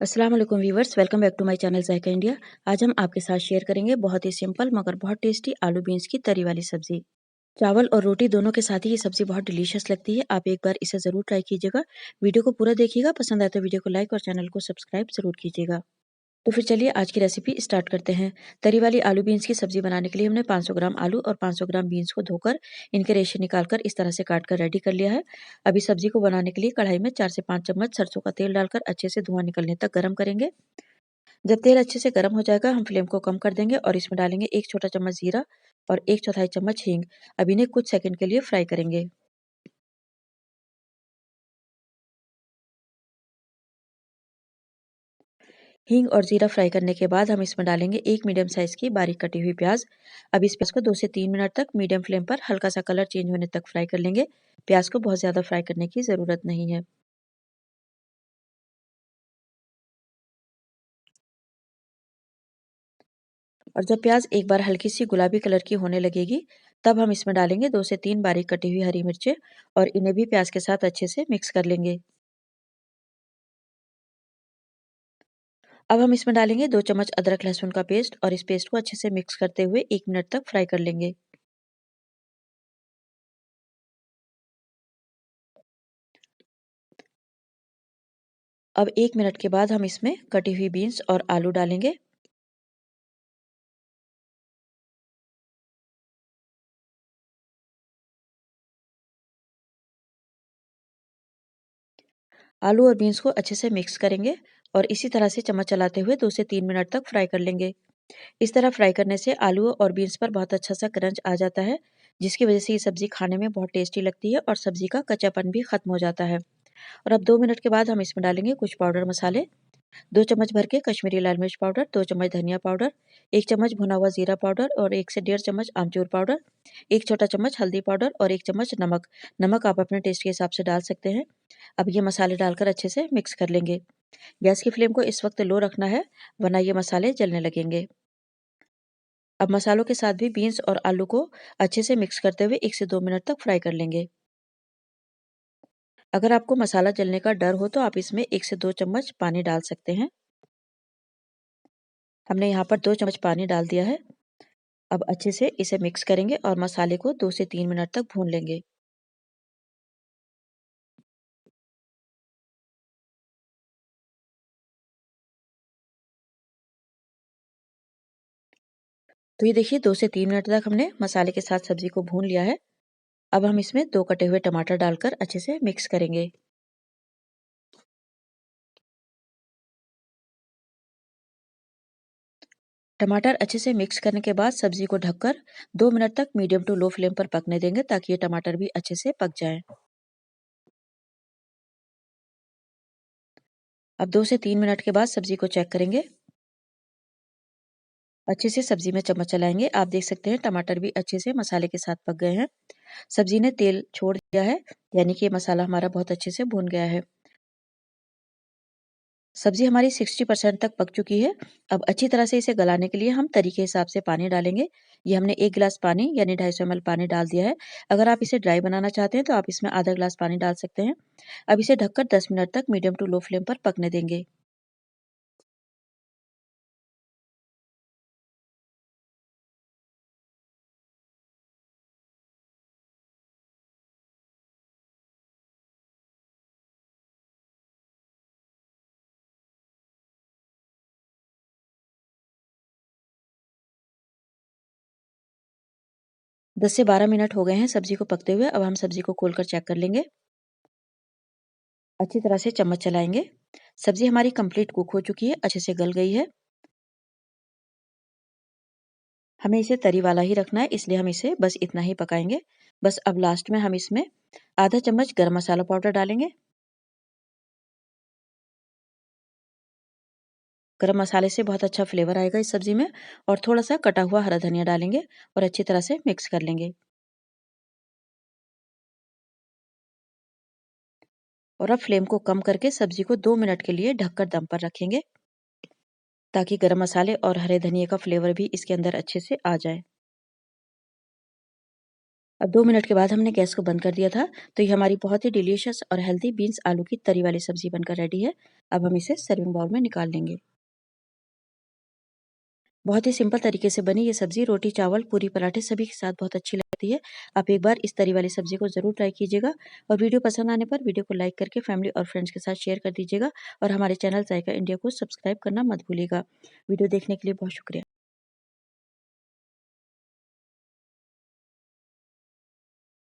अस्सलाम वालेकुम viewers, welcome back to my channel Zaika India. आज हम आपके साथ शेयर करेंगे बहुत ही सिंपल मगर बहुत टेस्टी आलू बीन्स की तरी वाली सब्जी। चावल और रोटी दोनों के साथ ही ये सब्जी बहुत डिलीशियस लगती है। आप एक बार इसे ज़रूर ट्राई कीजिएगा। वीडियो को पूरा देखिएगा, पसंद आए तो वीडियो को लाइक और चैनल को सब्सक्राइब ज़रूर कीजिएगा। तो फिर चलिए आज की रेसिपी स्टार्ट करते हैं। तरी वाली आलू बीन्स की सब्जी बनाने के लिए हमने 500 ग्राम आलू और 500 ग्राम बीन्स को धोकर इनके रेशे निकालकर इस तरह से काट कर रेडी कर लिया है। अभी सब्जी को बनाने के लिए कढ़ाई में 4 से 5 चम्मच सरसों का तेल डालकर अच्छे से धुआं निकलने तक गर्म करेंगे। जब तेल अच्छे से गर्म हो जाएगा हम फ्लेम को कम कर देंगे और इसमें डालेंगे 1 छोटा चम्मच जीरा और 1/4 चम्मच हींग। अब इन्हें कुछ सेकंड के लिए फ्राई करेंगे। हींग और जीरा फ्राई करने के बाद हम इसमें डालेंगे एक मीडियम साइज की बारीक कटी हुई प्याज। अब इस प्याज को 2 से 3 मिनट तक मीडियम फ्लेम पर हल्का सा कलर चेंज होने तक फ्राई कर लेंगे। प्याज को बहुत ज़्यादा फ्राई करने की ज़रूरत नहीं है। और जब प्याज एक बार हल्की सी गुलाबी कलर की होने लगेगी तब हम इसमें डालेंगे 2 से 3 बारीक कटी हुई हरी मिर्चें और इन्हें भी प्याज के साथ अच्छे से मिक्स कर लेंगे। अब हम इसमें डालेंगे 2 चम्मच अदरक लहसुन का पेस्ट और इस पेस्ट को अच्छे से मिक्स करते हुए 1 मिनट तक फ्राई कर लेंगे। अब 1 मिनट के बाद हम इसमें कटी हुई बीन्स और आलू डालेंगे। आलू और बीन्स को अच्छे से मिक्स करेंगे और इसी तरह से चम्मच चलाते हुए 2 से 3 मिनट तक फ्राई कर लेंगे। इस तरह फ्राई करने से आलू और बीन्स पर बहुत अच्छा सा क्रंच आ जाता है, जिसकी वजह से ये सब्जी खाने में बहुत टेस्टी लगती है और सब्जी का कच्चापन भी खत्म हो जाता है। और अब 2 मिनट के बाद हम इसमें डालेंगे कुछ पाउडर मसाले। 2 चम्मच भर के कश्मीरी लाल मिर्च पाउडर, 2 चम्मच धनिया पाउडर, 1 चम्मच भुना हुआ जीरा पाउडर और 1 से डेढ़ चम्मच आमचूर पाउडर, 1 छोटा चम्मच हल्दी पाउडर और 1 चम्मच नमक। नमक आप अपने टेस्ट के हिसाब से डाल सकते हैं। अब ये मसाले डालकर अच्छे से मिक्स कर लेंगे। गैस की फ्लेम को इस वक्त लो रखना है, वरना ये मसाले जलने लगेंगे। अब मसालों के साथ भी बीन्स और आलू को अच्छे से मिक्स करते हुए 1 से 2 मिनट तक फ्राई कर लेंगे। अगर आपको मसाला जलने का डर हो तो आप इसमें 1 से 2 चम्मच पानी डाल सकते हैं। हमने यहाँ पर 2 चम्मच पानी डाल दिया है। अब अच्छे से इसे मिक्स करेंगे और मसाले को 2 से 3 मिनट तक भून लेंगे। तो ये देखिए 2 से 3 मिनट तक हमने मसाले के साथ सब्जी को भून लिया है। अब हम इसमें 2 कटे हुए टमाटर डालकर अच्छे से मिक्स करेंगे। टमाटर अच्छे से मिक्स करने के बाद सब्जी को ढककर 2 मिनट तक मीडियम टू लो फ्लेम पर पकने देंगे ताकि ये टमाटर भी अच्छे से पक जाएं। अब 2 से 3 मिनट के बाद सब्जी को चेक करेंगे। अच्छे से सब्जी में चम्मच चलाएंगे। आप देख सकते हैं टमाटर भी अच्छे से मसाले के साथ पक गए हैं। सब्जी ने तेल छोड़ दिया है, यानी कि ये मसाला हमारा बहुत अच्छे से भून गया है। सब्जी हमारी 60% तक पक चुकी है। अब अच्छी तरह से इसे गलाने के लिए हम तरी के हिसाब से पानी डालेंगे। ये हमने 1 गिलास पानी यानी 250 ml पानी डाल दिया है। अगर आप इसे ड्राई बनाना चाहते हैं तो आप इसमें आधा गिलास पानी डाल सकते हैं। अब इसे ढककर 10 मिनट तक मीडियम टू लो फ्लेम पर पकने देंगे। 10 से 12 मिनट हो गए हैं सब्जी को पकते हुए। अब हम सब्जी को खोलकर चेक कर लेंगे। अच्छी तरह से चम्मच चलाएंगे। सब्जी हमारी कंप्लीट कुक हो चुकी है, अच्छे से गल गई है। हमें इसे तरी वाला ही रखना है, इसलिए हम इसे बस इतना ही पकाएंगे। बस अब लास्ट में हम इसमें आधा चम्मच गरम मसाला पाउडर डालेंगे। गरम मसाले से बहुत अच्छा फ्लेवर आएगा इस सब्जी में। और थोड़ा सा कटा हुआ हरा धनिया डालेंगे और अच्छी तरह से मिक्स कर लेंगे। और अब फ्लेम को कम करके सब्जी को 2 मिनट के लिए ढककर दम पर रखेंगे ताकि गरम मसाले और हरे धनिए का फ्लेवर भी इसके अंदर अच्छे से आ जाए। अब 2 मिनट के बाद हमने गैस को बंद कर दिया था, तो ये हमारी बहुत ही डिलीशियस और हेल्दी बीन्स आलू की तरी वाली सब्ज़ी बनकर रेडी है। अब हम इसे सर्विंग बाउल में निकाल लेंगे। बहुत ही सिंपल तरीके से बनी ये सब्ज़ी रोटी, चावल, पूरी, पराठे सभी के साथ बहुत अच्छी लगती है। आप एक बार इस तरी वाली सब्ज़ी को ज़रूर ट्राई कीजिएगा और वीडियो पसंद आने पर वीडियो को लाइक करके फैमिली और फ्रेंड्स के साथ शेयर कर दीजिएगा और हमारे चैनल जायका इंडिया को सब्सक्राइब करना मत भूलिएगा। वीडियो देखने के लिए बहुत शुक्रिया।